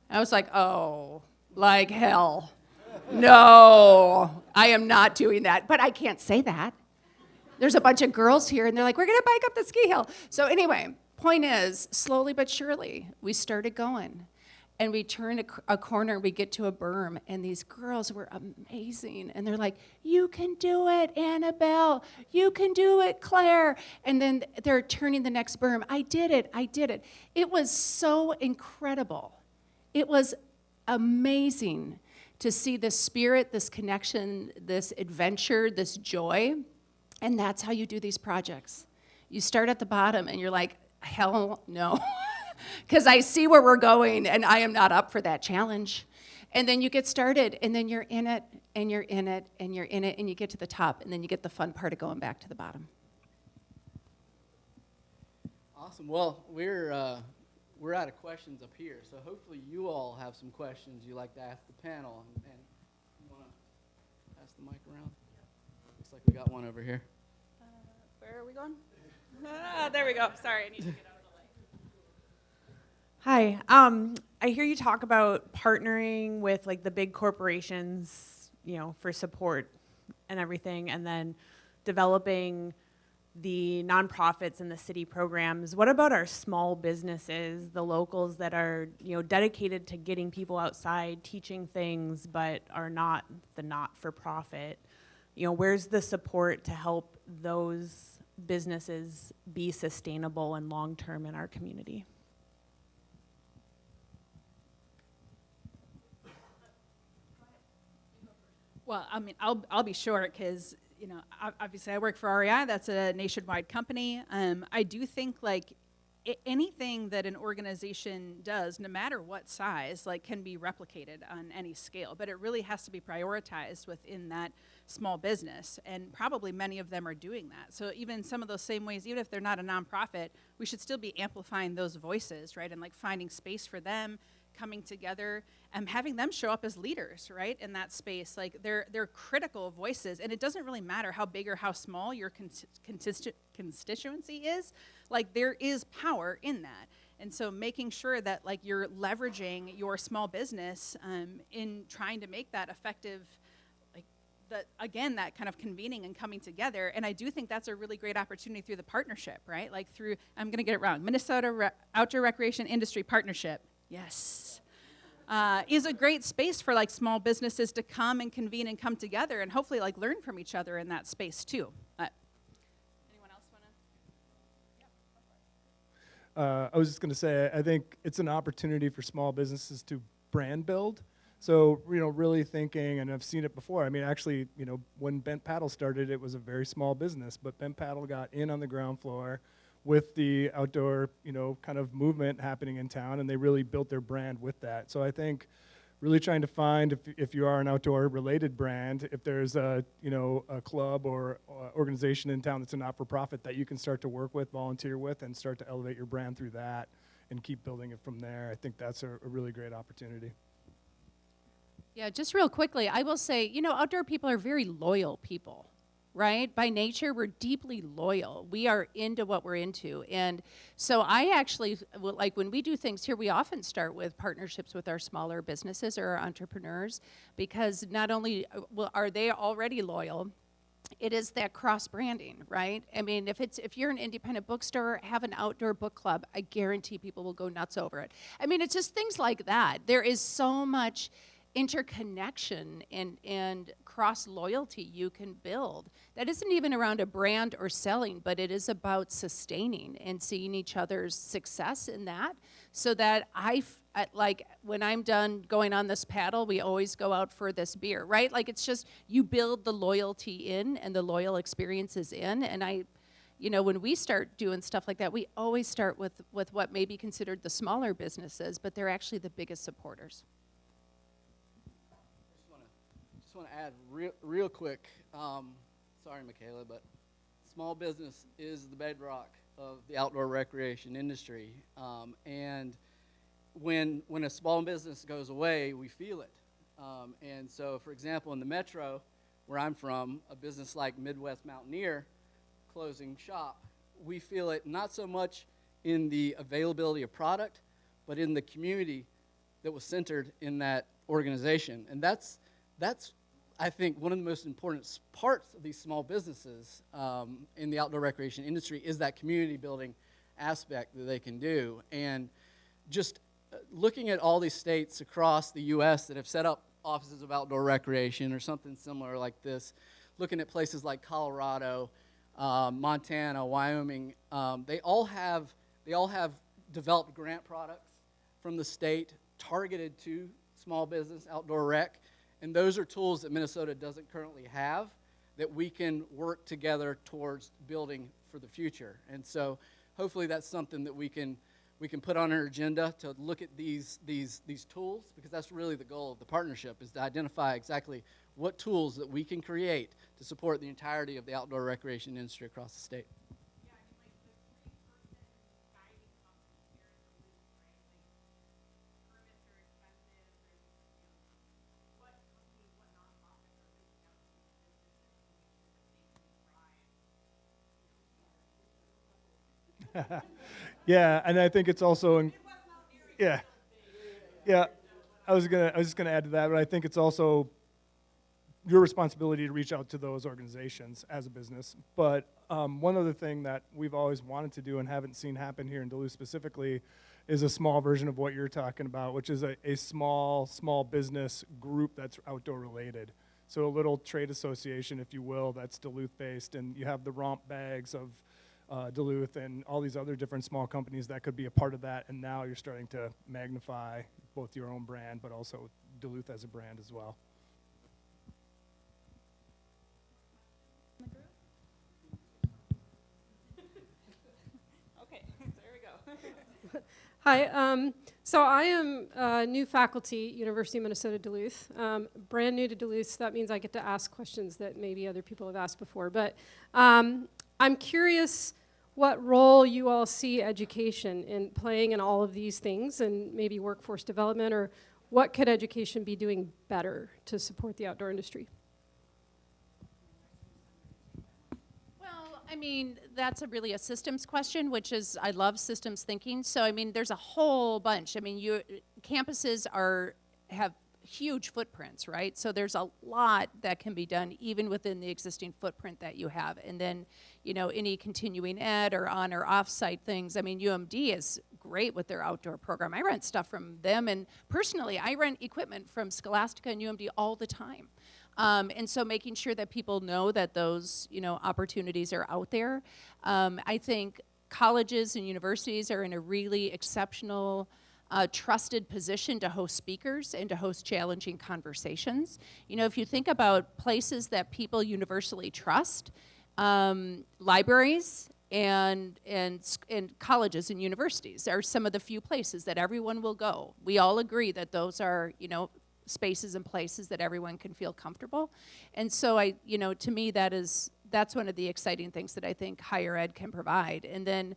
I was like, oh, like hell. No, I am not doing that. But I can't say that. There's a bunch of girls here, and they're like, we're gonna bike up the ski hill. So anyway, point is, slowly but surely, we started going. And we turn a corner, we get to a berm, and these girls were amazing. And they're like, you can do it, Annabelle. You can do it, Claire. And then they're turning the next berm. I did it. It was so incredible. It was amazing to see this spirit, this connection, this adventure, this joy. And that's how you do these projects. You start at the bottom, and you're like, hell no. Because I see where we're going, and I am not up for that challenge. And then you get started, and then you're in it, and you're in it, and you're in it, and you get to the top, and then you get the fun part of going back to the bottom. Awesome. Well, we're out of questions up here, so hopefully you all have some questions you'd like to ask the panel. And you want to pass the mic around? Looks like we got one over here. Where are we going? There we go. Sorry, I need to get out of the light. Hi. I hear you talk about partnering with like the big corporations, for support and everything, and then developing the nonprofits and the city programs. What about our small businesses, the locals that are, dedicated to getting people outside, teaching things, but are not the not-for-profit? Where's the support to help those businesses be sustainable and long-term in our community? Well, I mean, I'll be short because, obviously I work for REI. That's a nationwide company. I do think like anything that an organization does, no matter what size, like can be replicated on any scale, but it really has to be prioritized within that small business, and probably many of them are doing that. So even some of those same ways, even if they're not a nonprofit, we should still be amplifying those voices, right, and like finding space for them, coming together and having them show up as leaders, right, in that space. Like they're critical voices, and it doesn't really matter how big or how small your constituency is. Like there is power in that. And so making sure that like you're leveraging your small business in trying to make that effective, like that kind of convening and coming together. And I do think that's a really great opportunity through the partnership, right? Like through, I'm going to get it wrong, Minnesota Outdoor Recreation Industry Partnership. Yes. Is a great space for like small businesses to come and convene and come together and hopefully like learn from each other in that space too. Anyone else want to? I was just going to say, I think it's an opportunity for small businesses to brand build. So, really thinking, and I've seen it before. I mean, actually, when Bent Paddle started, it was a very small business, but Bent Paddle got in on the ground floor with the outdoor, kind of movement happening in town, and they really built their brand with that. So I think really trying to find, if you are an outdoor-related brand, if there's a club or organization in town that's a not-for-profit that you can start to work with, volunteer with, and start to elevate your brand through that and keep building it from there. I think that's a really great opportunity. Yeah, just real quickly, I will say, outdoor people are very loyal people. Right? By nature, we're deeply loyal. We are into what we're into. And so I actually, like when we do things here, we often start with partnerships with our smaller businesses or our entrepreneurs, because not only are they already loyal, it is that cross-branding, right? I mean, if you're an independent bookstore, have an outdoor book club, I guarantee people will go nuts over it. I mean, it's just things like that. There is so much interconnection and cross-loyalty you can build that isn't even around a brand or selling, but it is about sustaining and seeing each other's success in that, so that like when I'm done going on this paddle, we always go out for this beer, right? Like it's just, you build the loyalty in and the loyal experiences in. And when we start doing stuff like that, we always start with what may be considered the smaller businesses, but they're actually the biggest supporters. Want to add real quick, sorry Mikaela, but small business is the bedrock of the outdoor recreation industry, and when a small business goes away, we feel it, and so for example in the metro where I'm from, a business like Midwest Mountaineer closing shop, we feel it not so much in the availability of product, but in the community that was centered in that organization. And that's I think one of the most important parts of these small businesses in the outdoor recreation industry is that community building aspect that they can do. And just looking at all these states across the U.S. that have set up offices of outdoor recreation or something similar like this, looking at places like Colorado, Montana, Wyoming, they all have developed grant products from the state targeted to small business outdoor rec. And those are tools that Minnesota doesn't currently have that we can work together towards building for the future. And so hopefully that's something that we can put on our agenda to look at these tools, because that's really the goal of the partnership, is to identify exactly what tools that we can create to support the entirety of the outdoor recreation industry across the state. Yeah, and I think it's also, yeah, yeah. I was just gonna add to that, but I think it's also your responsibility to reach out to those organizations as a business. But one other thing that we've always wanted to do and haven't seen happen here in Duluth specifically is a small version of what you're talking about, which is a small business group that's outdoor related. So a little trade association, if you will, that's Duluth-based, and you have the Romp Bags of Duluth and all these other different small companies that could be a part of that, and now you're starting to magnify both your own brand, but also Duluth as a brand as well. Okay, there we go. Hi, so I am new faculty, University of Minnesota Duluth. Brand new to Duluth, so that means I get to ask questions that maybe other people have asked before. But I'm curious what role you all see education in playing in all of these things, and maybe workforce development, or what could education be doing better to support the outdoor industry? I mean, that's really a systems question, which is, I love systems thinking. So, I mean, there's a whole bunch. I mean, campuses have huge footprints, right? So there's a lot that can be done even within the existing footprint that you have. And then, any continuing ed or on or off-site things. I mean, UMD is great with their outdoor program. I rent stuff from them, and personally, I rent equipment from Scholastica and UMD all the time. And so making sure that people know that those, opportunities are out there. I think colleges and universities are in a really exceptional, trusted position to host speakers and to host challenging conversations. If you think about places that people universally trust, libraries and colleges and universities are some of the few places that everyone will go. We all agree that those are, spaces and places that everyone can feel comfortable. And so to me, that's one of the exciting things that I think higher ed can provide. And then,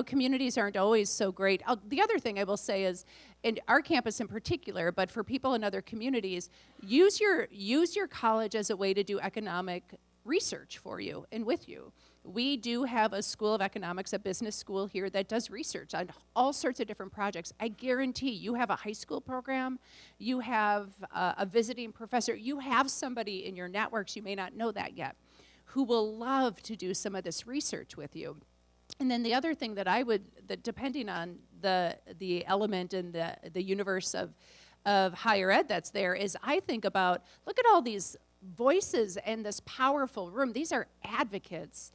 communities aren't always so great. The other thing I will say is, in our campus in particular, but for people in other communities, use your college as a way to do economic research for you and with you. We do have a school of economics, a business school here that does research on all sorts of different projects. I guarantee you have a high school program, you have a visiting professor, you have somebody in your networks, you may not know that yet, who will love to do some of this research with you. And then the other thing that depending on the element and the universe of higher ed that's there, is I think about, look at all these voices and this powerful room. These are advocates.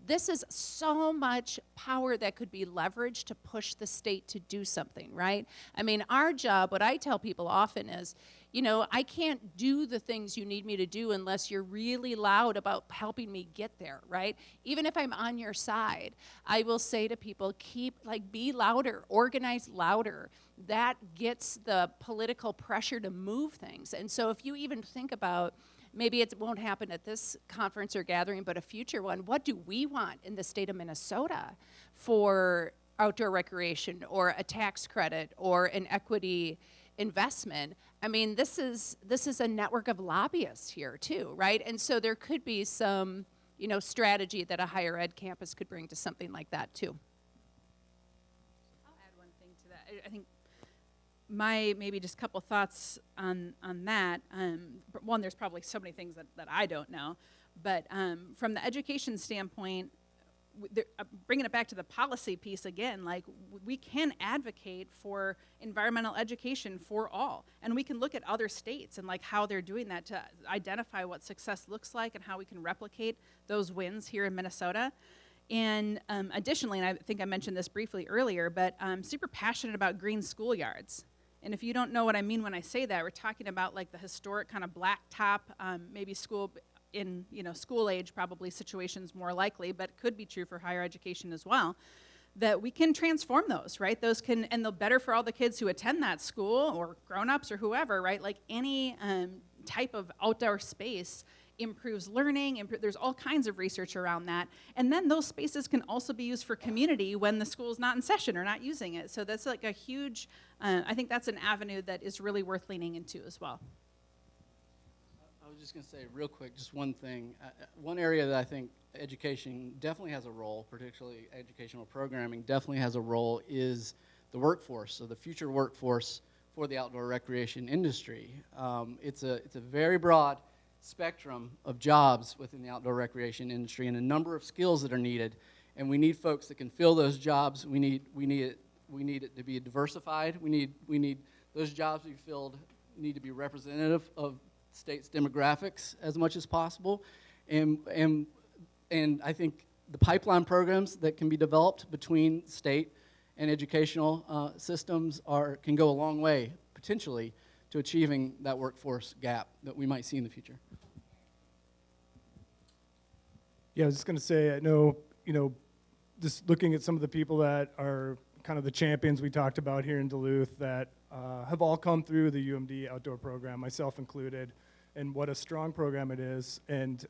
This is so much power that could be leveraged to push the state to do something, right? I mean, our job, what I tell people often is, I can't do the things you need me to do unless you're really loud about helping me get there, right? Even if I'm on your side, I will say to people, be louder, organize louder. That gets the political pressure to move things. And so if you even think about, maybe it won't happen at this conference or gathering, but a future one. What do we want in the state of Minnesota for outdoor recreation, or a tax credit, or an equity investment? I mean, this is a network of lobbyists here too, right? And so there could be some, strategy that a higher ed campus could bring to something like that too. I'll add one thing to that. I think maybe just a couple thoughts on that. One, there's probably so many things that I don't know, but from the education standpoint, bringing it back to the policy piece again, we can advocate for environmental education for all, and we can look at other states and how they're doing that to identify what success looks like and how we can replicate those wins here in Minnesota. And additionally, and I think I mentioned this briefly earlier, but I'm super passionate about green schoolyards. And if you don't know what I mean when I say that, we're talking about the historic kind of blacktop, maybe school in school age probably situations more likely, but it could be true for higher education as well, that we can transform those, right? And they're better for all the kids who attend that school, or grown-ups or whoever, right? Any type of outdoor space improves learning, there's all kinds of research around that. And then those spaces can also be used for community when the school's not in session or not using it. So that's a huge, I think that's an avenue that is really worth leaning into as well. I was just going to say real quick, just one thing. One area that I think education definitely has a role, particularly educational programming, definitely has a role is the workforce, so the future workforce for the outdoor recreation industry. It's a very broad spectrum of jobs within the outdoor recreation industry and a number of skills that are needed, and we need folks that can fill those jobs. We need it to be diversified. We need those jobs to be filled need to be representative of state's demographics as much as possible, and I think the pipeline programs that can be developed between state and educational systems can go a long way potentially to achieving that workforce gap that we might see in the future. Yeah, I was just going to say, I know, just looking at some of the people that are kind of the champions we talked about here in Duluth that have all come through the UMD outdoor program, myself included, and what a strong program it is. And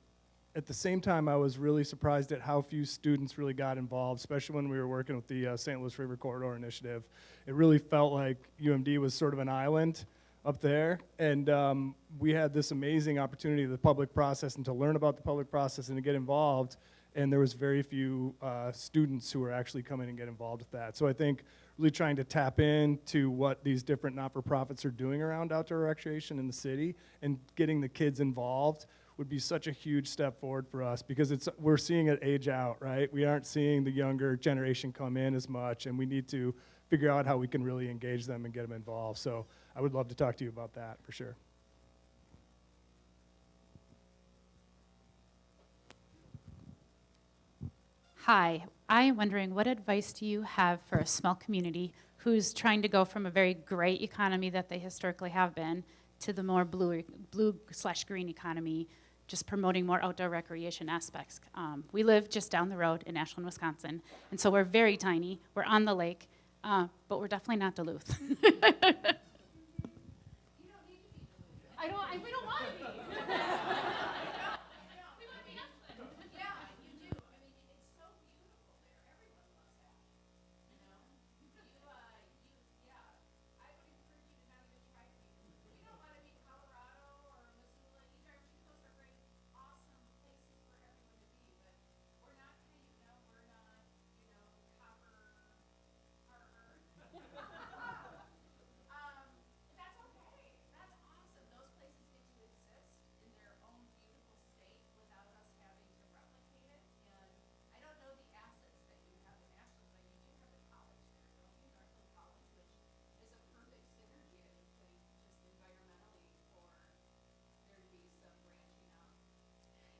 at the same time, I was really surprised at how few students really got involved, especially when we were working with the St. Louis River Corridor Initiative. It really felt like UMD was sort of an island up there, and we had this amazing opportunity, the public process, and to learn about the public process and to get involved, and there was very few students who were actually coming and get involved with that. So I think really trying to tap into what these different not-for-profits are doing around outdoor recreation in the city and getting the kids involved would be such a huge step forward for us, because we're seeing it age out, right? We aren't seeing the younger generation come in as much, and we need to figure out how we can really engage them and get them involved. So I would love to talk to you about that for sure. Hi, I am wondering, what advice do you have for a small community who's trying to go from a very gray economy that they historically have been to the more blue/green economy, just promoting more outdoor recreation aspects? We live just down the road in Ashland, Wisconsin, and so we're very tiny. We're on the lake, but we're definitely not Duluth. We don't want to be.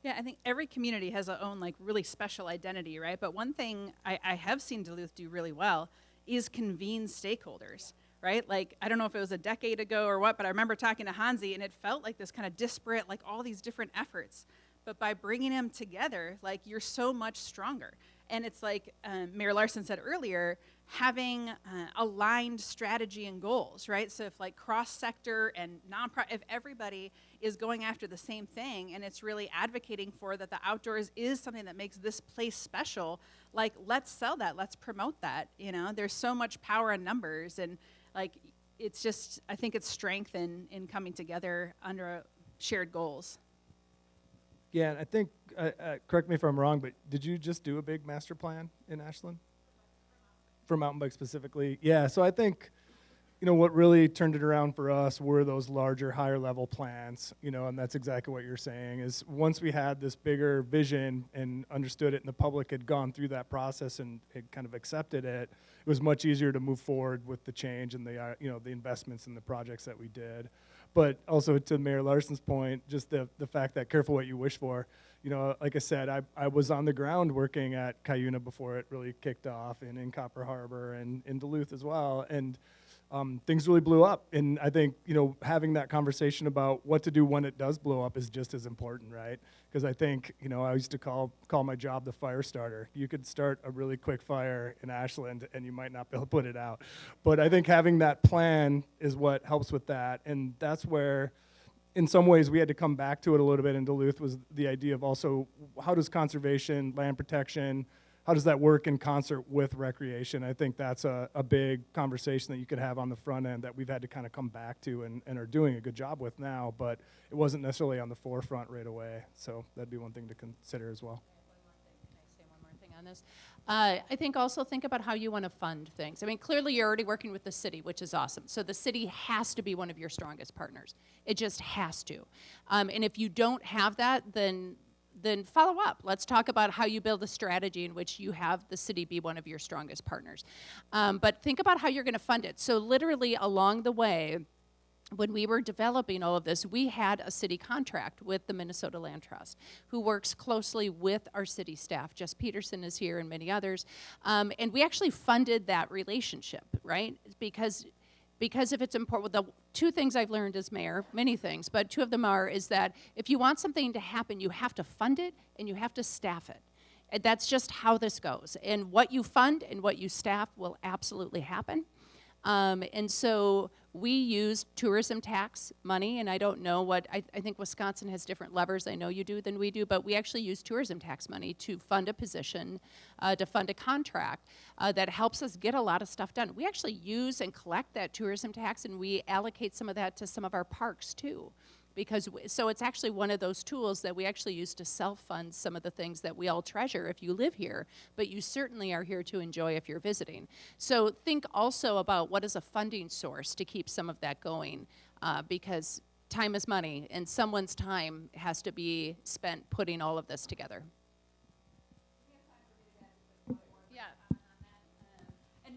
Yeah, I think every community has their own really special identity, right? But one thing I have seen Duluth do really well is convene stakeholders, right? I don't know if it was a decade ago or what, but I remember talking to Hansi, and it felt like this kind of disparate, all these different efforts. But by bringing them together, you're so much stronger. And it's like Mayor Larson said earlier, having aligned strategy and goals, right? So if cross-sector and nonprofit, if everybody is going after the same thing and it's really advocating for that the outdoors is something that makes this place special, let's sell that, let's promote that, There's so much power in numbers, and it's just, I think it's strength in coming together under shared goals. Yeah, and I think, correct me if I'm wrong, but did you just do a big master plan in Ashland? For mountain bike specifically? Yeah, so I think, what really turned it around for us were those larger, higher level plans, and that's exactly what you're saying, is once we had this bigger vision and understood it and the public had gone through that process and had kind of accepted it, it was much easier to move forward with the change and the, the investments and the projects that we did. But also to Mayor Larson's point, just the fact that careful what you wish for. Like I said, I was on the ground working at Cuyuna before it really kicked off, and in Copper Harbor and in Duluth as well. And things really blew up. And I think, having that conversation about what to do when it does blow up is just as important, right? Because I think, I used to call my job the fire starter. You could start a really quick fire in Ashland and you might not be able to put it out. But I think having that plan is what helps with that. And that's where, in some ways, we had to come back to it a little bit in Duluth, was the idea of also how does conservation, land protection, how does that work in concert with recreation? I think that's a big conversation that you could have on the front end that we've had to kind of come back to and are doing a good job with now, but it wasn't necessarily on the forefront right away. So that'd be one thing to consider as well. Can I say one more thing on this? I think also think about how you want to fund things. I mean, clearly you're already working with the city, which is awesome. So the city has to be one of your strongest partners. It just has to. And if you don't have that, then follow up. Let's talk about how you build a strategy in which you have the city be one of your strongest partners. But think about how you're going to fund it. So literally along the way, when we were developing all of this, we had a city contract with the Minnesota Land Trust, who works closely with our city staff. Jess Peterson is here and many others. And we actually funded that relationship, right? Because if it's important, the two things I've learned as mayor, many things, but two of them is that if you want something to happen, you have to fund it and you have to staff it. And that's just how this goes. And what you fund and what you staff will absolutely happen. And so we use tourism tax money, and I don't know what, I think Wisconsin has different levers, I know you do, than we do, but we actually use tourism tax money to fund a position, to fund a contract that helps us get a lot of stuff done. We actually use and collect that tourism tax, and we allocate some of that to some of our parks too. So it's actually one of those tools that we actually use to self-fund some of the things that we all treasure if you live here, but you certainly are here to enjoy if you're visiting. So think also about what is a funding source to keep some of that going, because time is money, and someone's time has to be spent putting all of this together.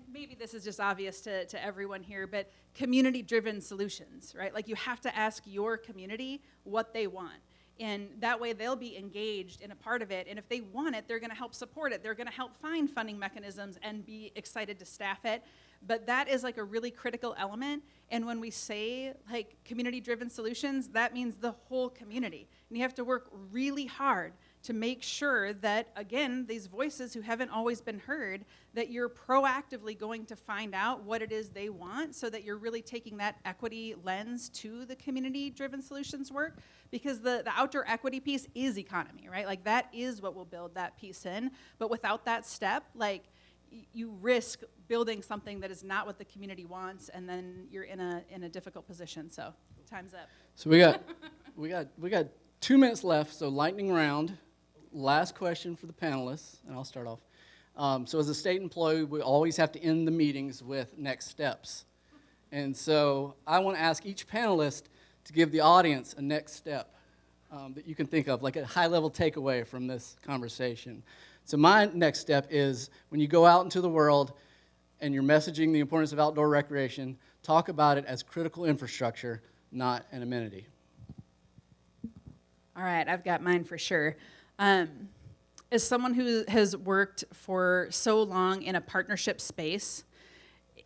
Maybe this is just obvious to everyone here, but community-driven solutions, right? Like you have to ask your community what they want. And that way they'll be engaged in a part of it. And if they want it, they're gonna help support it. They're gonna help find funding mechanisms and be excited to staff it. But that is like a really critical element. And when we say like community-driven solutions, that means the whole community. And you have to work really hard to make sure that, again, these voices who haven't always been heard, that you're proactively going to find out what it is they want so that you're really taking that equity lens to the community-driven solutions work, because the outdoor equity piece is economy, right? Like that is what will build that piece in. But without that step, like you risk building something that is not what the community wants, and then you're in a difficult position. So time's up. So we got 2 minutes left, so lightning round. Last question for the panelists, and I'll start off. So as a state employee, we always have to end the meetings with next steps. And so I want to ask each panelist to give the audience a next step that you can think of, like a high-level takeaway from this conversation. So my next step is when you go out into the world and you're messaging the importance of outdoor recreation, talk about it as critical infrastructure, not an amenity. All right, I've got mine for sure. As someone who has worked for so long in a partnership space,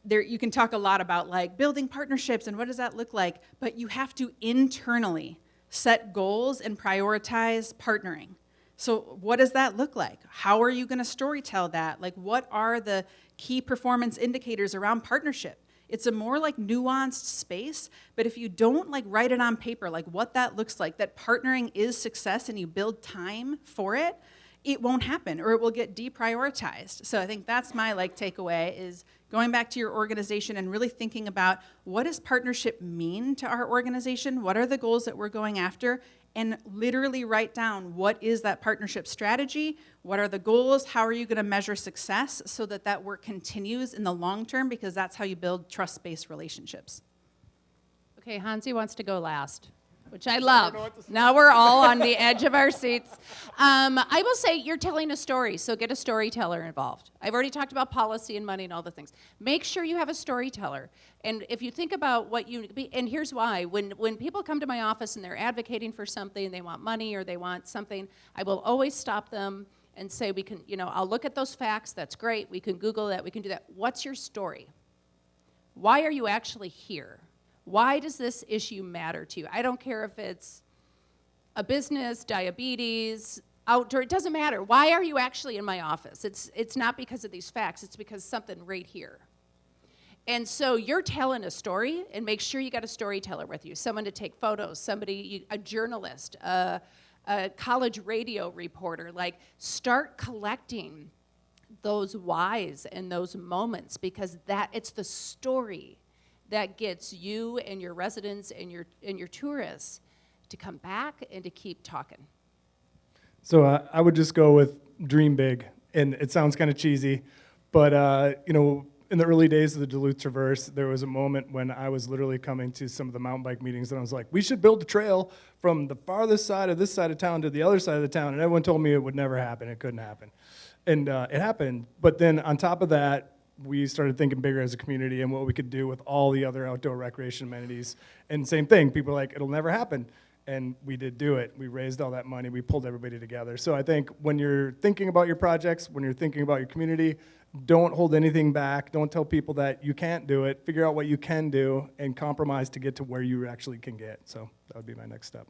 you can talk a lot about like building partnerships and what does that look like, but you have to internally set goals and prioritize partnering. So what does that look like? How are you going to storytell that? Like what are the key performance indicators around partnership? It's a more like nuanced space, but if you don't like write it on paper, like what that looks like, that partnering is success and you build time for it, it won't happen or it will get deprioritized. So I think that's my like takeaway is going back to your organization and really thinking about what does partnership mean to our organization? What are the goals that we're going after? And literally write down what is that partnership strategy, what are the goals, how are you going to measure success so that that work continues in the long term, because that's how you build trust-based relationships. Okay, Hansi wants to go last, which I love. Now we're all on the edge of our seats. I will say you're telling a story, so get a storyteller involved. I've already talked about policy and money and all the things. Make sure you have a storyteller. And if you think about and here's why, when people come to my office and they're advocating for something, they want money or they want something, I will always stop them and say, we can, I'll look at those facts, that's great, we can Google that, we can do that. What's your story? Why are you actually here? Why does this issue matter to you? I don't care if it's a business, diabetes, outdoor, it doesn't matter. Why are you actually in my office? It's not because of these facts, it's because something right here. And so you're telling a story, and make sure you got a storyteller with you, someone to take photos, a journalist, a college radio reporter. Like, start collecting those whys and those moments, because it's the story that gets you and your residents and your tourists to come back and to keep talking. So I would just go with dream big, and it sounds kind of cheesy, but you know, in the early days of the Duluth Traverse, there was a moment when I was literally coming to some of the mountain bike meetings, and I was like, we should build a trail from the farthest side of this side of town to the other side of the town, and everyone told me it would never happen, it couldn't happen. And it happened, but then on top of that, we started thinking bigger as a community and what we could do with all the other outdoor recreation amenities. And same thing, people were like, it'll never happen. And we did do it. We raised all that money. We pulled everybody together. So I think when you're thinking about your projects, when you're thinking about your community, don't hold anything back. Don't tell people that you can't do it. Figure out what you can do and compromise to get to where you actually can get. So that would be my next step.